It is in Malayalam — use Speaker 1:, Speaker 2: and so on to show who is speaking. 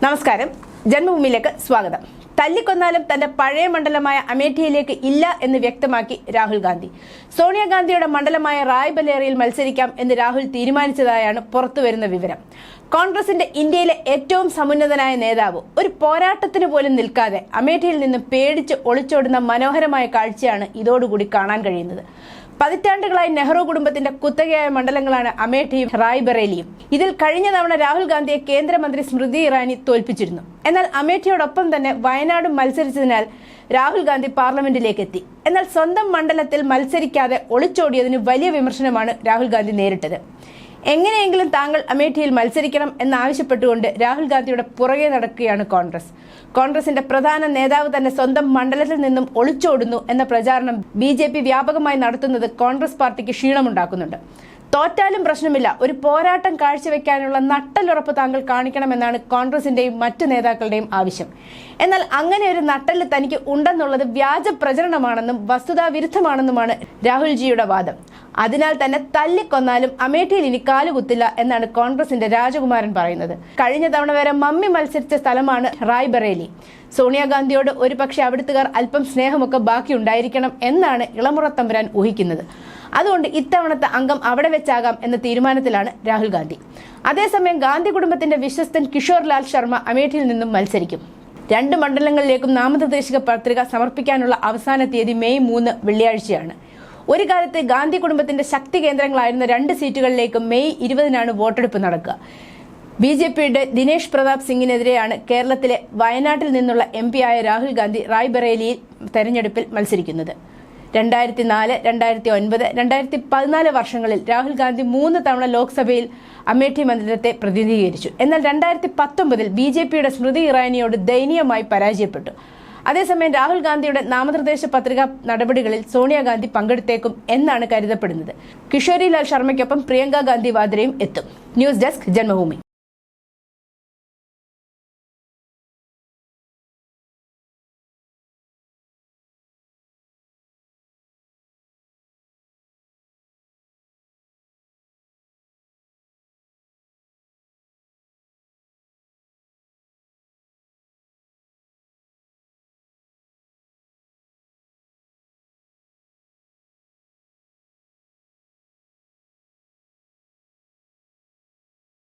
Speaker 1: നമസ്കാരം, ജന്മഭൂമിയിലേക്ക് സ്വാഗതം. തല്ലിക്കൊന്നാലും തന്റെ പഴയ മണ്ഡലമായ അമേഠിയിലേക്ക് ഇല്ല എന്ന് വ്യക്തമാക്കി രാഹുൽ ഗാന്ധി. സോണിയാഗാന്ധിയുടെ മണ്ഡലമായ റായ്ബറേലിയിൽ മത്സരിക്കാം എന്ന് രാഹുൽ തീരുമാനിച്ചതായാണ് പുറത്തുവരുന്ന വിവരം. കോൺഗ്രസിന്റെ ഇന്ത്യയിലെ ഏറ്റവും സമുന്നതനായ നേതാവ് ഒരു പോരാട്ടത്തിന് പോലും നിൽക്കാതെ അമേഠിയിൽ നിന്ന് പേടിച്ച് ഒളിച്ചോടുന്ന മനോഹരമായ കാഴ്ചയാണ് ഇതോടുകൂടി കാണാൻ കഴിയുന്നത്. പതിറ്റാണ്ടുകളായി നെഹ്റു കുടുംബത്തിന്റെ കുത്തകയായ മണ്ഡലങ്ങളാണ് അമേഠിയും റായ്ബറേലിയും. ഇതിൽ കഴിഞ്ഞ തവണ രാഹുൽ ഗാന്ധിയെ കേന്ദ്രമന്ത്രി സ്മൃതി ഇറാനി തോൽപ്പിച്ചിരുന്നു. എന്നാൽ അമേഠിയോടൊപ്പം തന്നെ വയനാടും മത്സരിച്ചതിനാൽ രാഹുൽ ഗാന്ധി പാർലമെന്റിലേക്ക് എത്തി. എന്നാൽ സ്വന്തം മണ്ഡലത്തിൽ മത്സരിക്കാതെ ഒളിച്ചോടിയതിന് വലിയ വിമർശനമാണ് രാഹുൽ ഗാന്ധി നേരിട്ടത്. എങ്ങനെയെങ്കിലും താങ്കൾ അമേഠിയിൽ മത്സരിക്കണം എന്നാവശ്യപ്പെട്ടുകൊണ്ട് രാഹുൽ ഗാന്ധിയുടെ പുറകെ നടക്കുകയാണ് കോൺഗ്രസിന്റെ പ്രധാന നേതാവ് തന്നെ സ്വന്തം മണ്ഡലത്തിൽ നിന്നും ഒളിച്ചോടുന്നു എന്ന പ്രചാരണം BJP വ്യാപകമായി നടത്തുന്നത് കോൺഗ്രസ് പാർട്ടിക്ക് ക്ഷീണമുണ്ടാക്കുന്നുണ്ട്. തോറ്റാലും പ്രശ്നമില്ല, ഒരു പോരാട്ടം കാഴ്ചവെക്കാനുള്ള നട്ടലുറപ്പ് താങ്കൾ കാണിക്കണമെന്നാണ് കോൺഗ്രസിന്റെയും മറ്റു നേതാക്കളുടെയും ആവശ്യം. എന്നാൽ അങ്ങനെ ഒരു നട്ടല് തനിക്ക് ഉണ്ടെന്നുള്ളത് വ്യാജ പ്രചരണമാണെന്നും വസ്തുതാവിരുദ്ധമാണെന്നുമാണ് രാഹുൽജിയുടെ വാദം. അതിനാൽ തന്നെ തല്ലിക്കൊന്നാലും അമേഠിയിൽ ഇനി കാലുകുത്തില്ല എന്നാണ് കോൺഗ്രസിന്റെ രാജകുമാരൻ പറയുന്നത്. കഴിഞ്ഞ തവണ വരെ മമ്മി മത്സരിച്ച സ്ഥലമാണ് റായ്ബറേലി. സോണിയാഗാന്ധിയോട് ഒരുപക്ഷെ അവിടുത്തുകാർ അല്പം സ്നേഹമൊക്കെ ബാക്കിയുണ്ടായിരിക്കണം എന്നാണ് ഇളമുറ തമ്പുരാൻ ഊഹിക്കുന്നത്. അതുകൊണ്ട് ഇത്തവണത്തെ അംഗം അവിടെ വെച്ചാകാം എന്ന തീരുമാനത്തിലാണ് രാഹുൽ ഗാന്ധി. അതേസമയം ഗാന്ധി കുടുംബത്തിന്റെ വിശ്വസ്തൻ കിഷോർ ലാൽ ശർമ്മ അമേഠിയിൽ നിന്നും മത്സരിക്കും. 2 മണ്ഡലങ്ങളിലേക്കും നാമനിർദ്ദേശക പത്രിക സമർപ്പിക്കാനുള്ള അവസാന തീയതി മെയ് 3 വെള്ളിയാഴ്ചയാണ്. ഒരു കാലത്ത് ഗാന്ധി കുടുംബത്തിന്റെ ശക്തി കേന്ദ്രങ്ങളായിരുന്ന 2 സീറ്റുകളിലേക്കും മെയ് 20-നാണ് വോട്ടെടുപ്പ് നടക്കുക. BJPയുടെ ദിനേശ് പ്രതാപ് സിംഗിനെതിരെയാണ് കേരളത്തിലെ വയനാട്ടിൽ നിന്നുള്ള MP ആയ രാഹുൽ ഗാന്ധി റായ്ബറേലിയിൽ തെരഞ്ഞെടുപ്പിൽ മത്സരിക്കുന്നത്. 2004, 2009, 2014 വർഷങ്ങളിൽ രാഹുൽ ഗാന്ധി 3 തവണ ലോക്സഭയിൽ അമേഠി മണ്ഡലത്തെ പ്രതിനിധീകരിച്ചു. എന്നാൽ 2019-ൽ BJPയുടെ സ്മൃതി ഇറാനിയോട് ദയനീയമായി പരാജയപ്പെട്ടു. അതേസമയം രാഹുൽ ഗാന്ധിയുടെ നാമനിർദ്ദേശ പത്രിക നടപടികളിൽ സോണിയാഗാന്ധി പങ്കെടുത്തേക്കും എന്നാണ് കരുതപ്പെടുന്നത്. കിഷോരി ലാൽ ശർമ്മയ്ക്കൊപ്പം പ്രിയങ്ക ഗാന്ധി വാദ്രയും എത്തും. News desk, Janmabhumi.